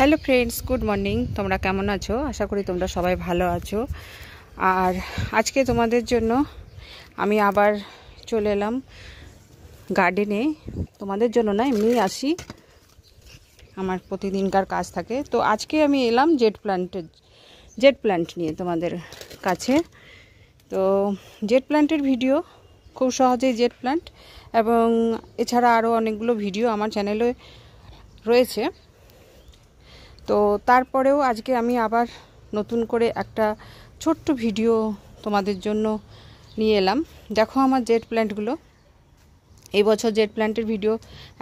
Hello friends, good morning. তোমরা কেমন আছো? আশা করি তোমরা সবাই ভালো আছো। আর আজকে তোমাদের জন্য আমি আবার চলে এলাম গার্ডেনে। তোমাদের জন্য না, এমনি আসি, আমার প্রতিদিনকার কাজ থাকে। তো আজকে আমি এলাম জেড প্ল্যান্ট নিয়ে তোমাদের কাছে। তো জেড প্ল্যান্টের ভিডিও খুব সহজেই জেড প্ল্যান্ট এবং এছাড়া আরও অনেকগুলো ভিডিও আমার চ্যানেলে রয়েছে। তো তারপরেও আজকে আমি আবার নতুন করে একটা ছোট্ট ভিডিও তোমাদের জন্য নিয়ে এলাম। দেখো আমার জেড প্ল্যান্টগুলো। এই বছর জেড প্ল্যান্টের ভিডিও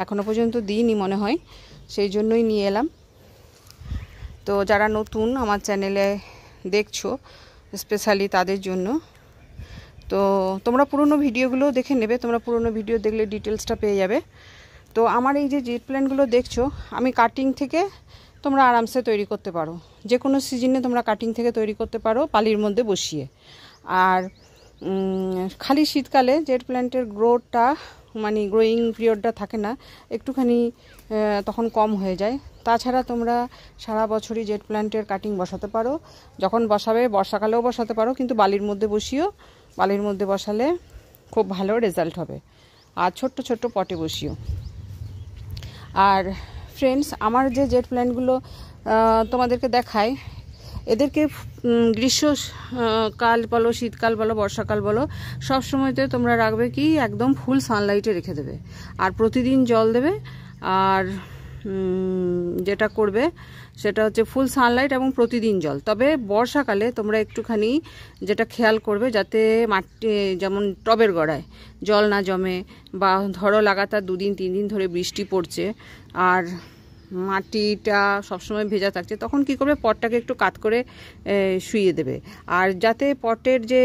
এখনও পর্যন্ত দিইনি মনে হয়, সেই জন্যই নিয়ে এলাম। তো যারা নতুন আমার চ্যানেলে দেখছো স্পেশালি তাদের জন্য। তো তোমরা পুরনো ভিডিওগুলো দেখে নেবে, তোমরা পুরনো ভিডিও দেখলে ডিটেলসটা পেয়ে যাবে। তো আমার এই যে জেড প্ল্যান্টগুলো দেখছো, আমি কাটিং থেকে তোমরা আরামসে তৈরি করতে পারো, যে কোনো সিজনে তোমরা কাটিং থেকে তৈরি করতে পারো পালির মধ্যে বসিয়ে। আর খালি শীতকালে জেড প্ল্যান্টের গ্রোথটা মানে গ্রোয়িং পিরিয়ডটা থাকে না, একটুখানি তখন কম হয়ে যায়। তাছাড়া তোমরা সারা বছরই জেড প্ল্যান্টের কাটিং বসাতে পারো। যখন বসাবে বর্ষাকালেও বসাতে পারো, কিন্তু বালির মধ্যে বসিও। বালির মধ্যে বসালে খুব ভালো রেজাল্ট হবে। আর ছোট্ট ছোট্ট পটে বসিও। আর ফ্রেন্ডস, আমার যে জেড প্ল্যান্টগুলো তোমাদেরকে দেখায়, এদেরকে গ্রীষ্মকাল বলো, শীতকাল বলো, বর্ষাকাল বলো, সব সময়তে তোমরা রাখবে কি একদম ফুল সানলাইটে রেখে দেবে। আর প্রতিদিন জল দেবে। আর যেটা করবে সেটা হচ্ছে ফুল সানলাইট এবং প্রতিদিন জল। তবে বর্ষাকালে তোমরা একটুখানি যেটা খেয়াল করবে, যাতে মাটি যেমন টবের গোড়ায় জল না জমে, বা ধরো লাগাতার 2 দিন 3 দিন ধরে বৃষ্টি পড়ছে আর মাটিটা সবসময় ভেজা থাকছে, তখন কি করবে, পটটাকে একটু কাত করে শুইয়ে দেবে। আর যাতে পটের যে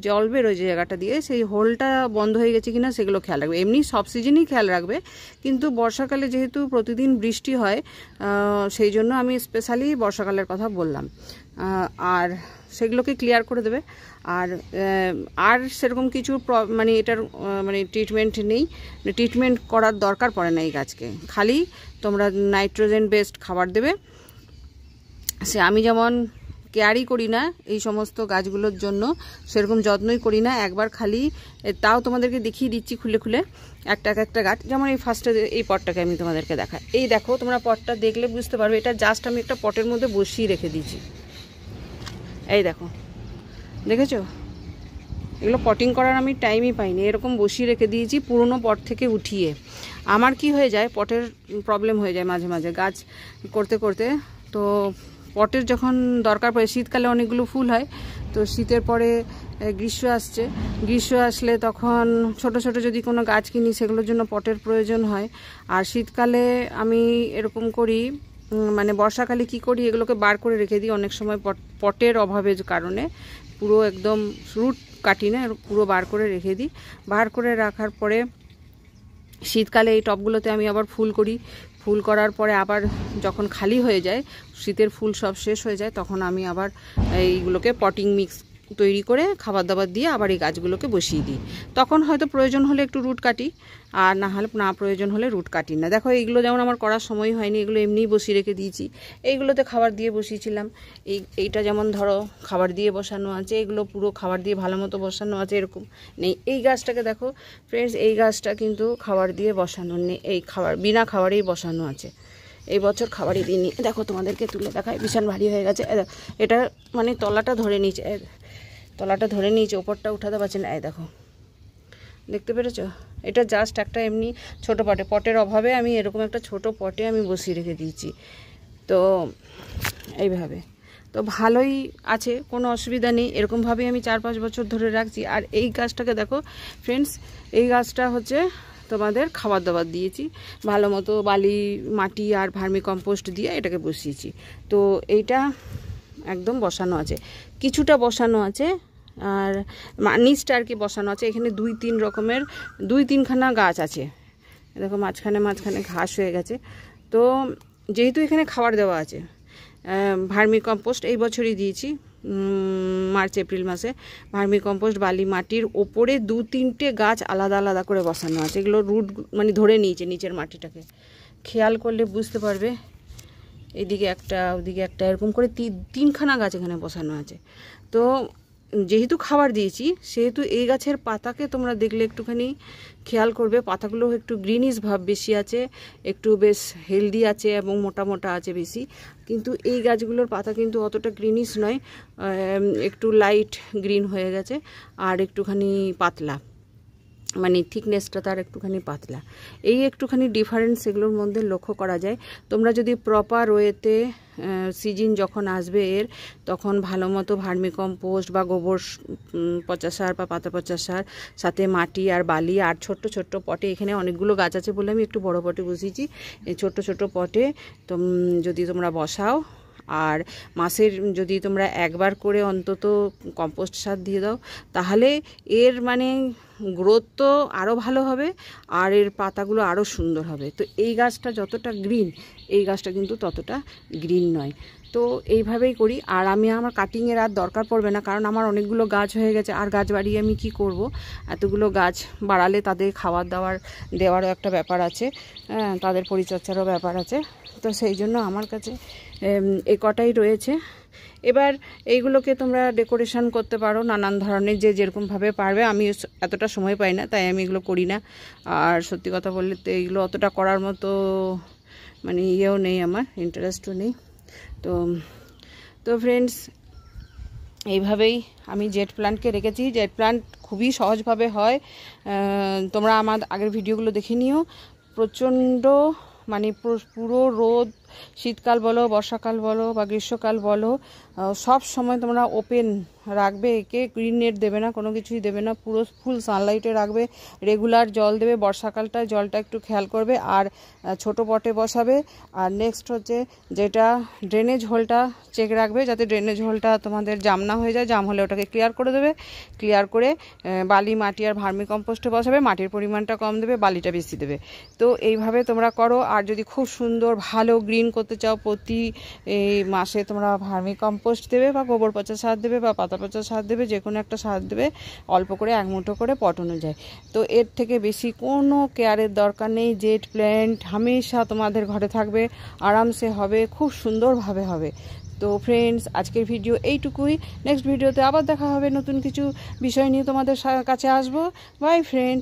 জল বেরোয় যে জায়গাটা দিয়ে, সেই হোলটা বন্ধ হয়ে গেছে কিনা সেগুলো খেয়াল রাখবে। এমনি সব সিজনেই খেয়াল রাখবে, কিন্তু বর্ষাকালে যেহেতু প্রতিদিন বৃষ্টি হয়, সেই জন্য আমি স্পেশালি বর্ষাকালের কথা বললাম। আর সেগুলোকে ক্লিয়ার করে দেবে। আর সেরকম কিছু মানে এটার মানে ট্রিটমেন্ট নেই, ট্রিটমেন্ট করার দরকার পড়ে না এই গাছকে। খালি তোমরা নাইট্রোজেন বেসড খাবার দেবে। সে আমি যেমন কেয়ারই করি না এই সমস্ত গাছগুলোর জন্য, সেরকম যত্নই করি না। একবার খালি তাও তোমাদেরকে দেখিয়ে দিচ্ছি খুলে খুলে একটা গাছ। যেমন এই ফার্স্টে এই পটটাকে আমি তোমাদেরকে দেখাই। এই দেখো, তোমরা পটটা দেখলে বুঝতে পারবে, এটা জাস্ট আমি একটা পটের মধ্যে বসিয়ে রেখে দিয়েছি। এই দেখো, দেখেছো? এগুলো পটিং করার আমি টাইমই পাইনি, এরকম বসিয়ে রেখে দিয়েছি পুরনো পট থেকে উঠিয়ে। আমার কি হয়ে যায়, পটের প্রবলেম হয়ে যায় মাঝে মাঝে গাছ করতে করতে। তো পটের যখন দরকার পড়ে, শীতকালে অনেকগুলো ফুল হয়, তো শীতের পরে গ্রীষ্ম আসলে তখন ছোট ছোট যদি কোনো গাছ কিনি, সেগুলোর জন্য পটের প্রয়োজন হয়। আর শীতকালে আমি এরকম করি, মানে বর্ষাকালে কি করি, এগুলোকে বার করে রেখে দিই। অনেক সময় পটের অভাবের কারণে পুরো একদম রুট কাটি না, পুরো বার করে রেখে দিই। বার করে রাখার পরে শীতকালে এই টবগুলোতে আমি আবার ফুল করি। ফুল করার পরে আবার যখন খালি হয়ে যায়, শীতের ফুল সব শেষ হয়ে যায়, তখন আমি আবার এইগুলোকে পটিং মিক্স তৈরি করে খাবার দাবার দিয়ে আবার এই গাছগুলোকে বসিয়ে দিই। তখন হয়তো প্রয়োজন হলে একটু রুট কাটি, আর না প্রয়োজন হলে রুট কাটি না। দেখো, এইগুলো যেমন আমার করার সময় হয়নি, এগুলো এমনিই বসিয়ে রেখে দিয়েছি। এইগুলোতে খাবার দিয়ে বসিয়েছিলাম। এইটা যেমন ধরো খাবার দিয়ে বসানো আছে, এগুলো পুরো খাবার দিয়ে ভালো মতো বসানো আছে, এরকম নেই। এই গাছটাকে দেখো ফ্রেন্ডস, এই গাছটা কিন্তু খাবার দিয়ে বসানো নেই, এই বিনা খাবারেই বসানো আছে। এই বছর খাবারই দিইনি। দেখো, তোমাদেরকে তুলে দেখায়, বিশাল ভারী হয়ে গেছে। এটা মানে তলাটা ধরে নিয়েছে, ওপরটা উঠাতে পারছে না। দেখো, দেখতে পেরেছো? এটা জাস্ট একটা এমনি ছোটো পটের অভাবে আমি এরকম একটা ছোট পটে আমি বসিয়ে রেখে দিয়েছি। তো এইভাবে তো ভালোই আছে, কোনো অসুবিধা নেই। এরকমভাবেই আমি 4-5 বছর ধরে রাখছি। আর এই গাছটাকে দেখো ফ্রেন্ডস, এই গাছটা হচ্ছে তোমাদের খাবার দাবার দিয়েছি, ভালো মতো বালি, মাটি আর ভার্মি কম্পোস্ট দিয়ে এটাকে বসিয়েছি। তো এইটা একদম বসানো আছে, কিছুটা বসানো আছে, আর নিচটা আর কি বসানো আছে। এখানে 2-3 রকমের 2-3খানা গাছ আছে। দেখো, মাঝখানে ঘাস হয়ে গেছে। তো যেহেতু এখানে খাবার দেওয়া আছে, ভার্মি কম্পোস্ট এই বছরই দিয়েছি, মার্চ এপ্রিল মাসে। ভার্মি কম্পোস্ট, বালি, মাটির ওপরে 2-3টে গাছ আলাদা আলাদা করে বসানো আছে। এগুলো রুট মানে ধরে নিয়েছে নিচের মাটিটাকে, খেয়াল করলে বুঝতে পারবে। এইদিকে একটা ওদিকে একটা এরকম করে তিনখানা গাছ এখানে বসানো আছে। তো যেহেতু খাবার দিয়েছি সেহেতু এই গাছের পাতাকে তোমরা দেখলে একটুখানি খেয়াল করবে, পাতাগুলো একটু গ্রিনিশ ভাব বেশি আছে, একটু বেশ হেলদি আছে এবং মোটা মোটা আছে বেশি। কিন্তু এই গাছগুলোর পাতা কিন্তু অতটা গ্রিনিশ নয়, একটু লাইট গ্রিন হয়ে গেছে আর একটুখানি পাতলা, মানে থিকনেসটা তার একটুখানি পাতলা। এই একটুখানি ডিফারেন্স এগুলোর মধ্যে লক্ষ্য করা যায়। তোমরা যদি প্রপার ওয়েতে সিজন যখন আসবে এর, তখন ভালো মতো ভার্মিকম্পোস্ট বা গোবর পচা সার বা পাতা পচা সার, সাথে মাটি আর বালি আর ছোট্ট ছোট্ট পটে, এখানে অনেকগুলো গাছ আছে বলে আমি একটু বড় পটে বসিয়েছি, এই ছোট্ট ছোট্ট পটে যদি তোমরা বসাও, আর মাসের যদি তোমরা একবার করে অন্তত কম্পোস্ট সার দিয়ে দাও, তাহলে এর মানে গ্রোথ তো আরও ভালো হবে আর এর পাতাগুলো আরও সুন্দর হবে। তো এই গাছটা যতটা গ্রিন, এই গাছটা কিন্তু ততটা গ্রিন নয়। তো এইভাবেই করি। আর আমার কাটিংয়ের আর দরকার পড়বে না, কারণ আমার অনেকগুলো গাছ হয়ে গেছে, আর গাছ বাড়িয়ে আমি কি করব? এতগুলো গাছ বাড়ালে তাদের খাবার দেওয়ারও একটা ব্যাপার আছে, তাদের পরিচর্যারও ব্যাপার আছে। তো সেই জন্য আমার কাছে এই কটাই রয়েছে। এবার এইগুলোকে তোমরা ডেকোরেশন করতে পারো নানান ধরনের, যে যেরকমভাবে পারবে। আমি এতটা সময় পাই না, তাই আমি এগুলো করি না। আর সত্যি কথা বললে তো এইগুলো অতটা করার মতো মানে ইয়েও নেই, আমার ইন্টারেস্টও নেই। তো ফ্রেন্ডস, এইভাবেই আমি জেট প্ল্যান্টকে রেখেছি। জেট প্ল্যান্ট খুবই সহজভাবে হয়, তোমরা আমার আগের ভিডিওগুলো দেখে নিও। প্রচণ্ড মানে পুরো রোদ, শীতকাল বলো, বর্ষাকাল বলো বা গ্রীষ্মকাল বলো, সব সময় তোমরা ওপেন রাখবে একে, গ্রিন নেট দেবে না, কোনো কিছুই দেবে না, পুরো ফুল সানলাইটে রাখবে, রেগুলার জল দেবে, বর্ষাকালটায় জলটা একটু খেয়াল করবে, আর ছোট পটে বসাবে। আর নেক্সট হচ্ছে যেটা ড্রেনেজ হোলটা চেক রাখবে, যাতে ড্রেনেজ হোলটা তোমাদের জাম না হয়ে যায়, জাম হলে ওটাকে ক্লিয়ার করে দেবে, ক্লিয়ার করে বালি, মাটি আর ভার্মিকম্পোস্টে বসাবে, মাটির পরিমাণটা কম দেবে, বালিটা বেশি দেবে। তো এইভাবে তোমরা করো। আর যদি খুব সুন্দর ভালো গ্রিন করতে চাও, প্রতি মাসে তোমরা ভার্মিকম্পোস্ট দেবে বা গোবর পচা সার দেবে বা পাতা পচা সার দেবে, যে কোনো একটা সার দেবে, অল্প করে 1 মুঠো করে পট অনুযায়ী। তো এর থেকে বেশি কোনো কেয়ারের দরকার নেই। জেট প্ল্যান্ট হামেশা তোমাদের ঘরে থাকবে, আরামসে হবে, খুব সুন্দরভাবে হবে। তো ফ্রেন্ডস, আজকের ভিডিও এইটুকুই। নেক্সট ভিডিওতে আবার দেখা হবে, নতুন কিছু বিষয় নিয়ে তোমাদের কাছে আসবো। By friends.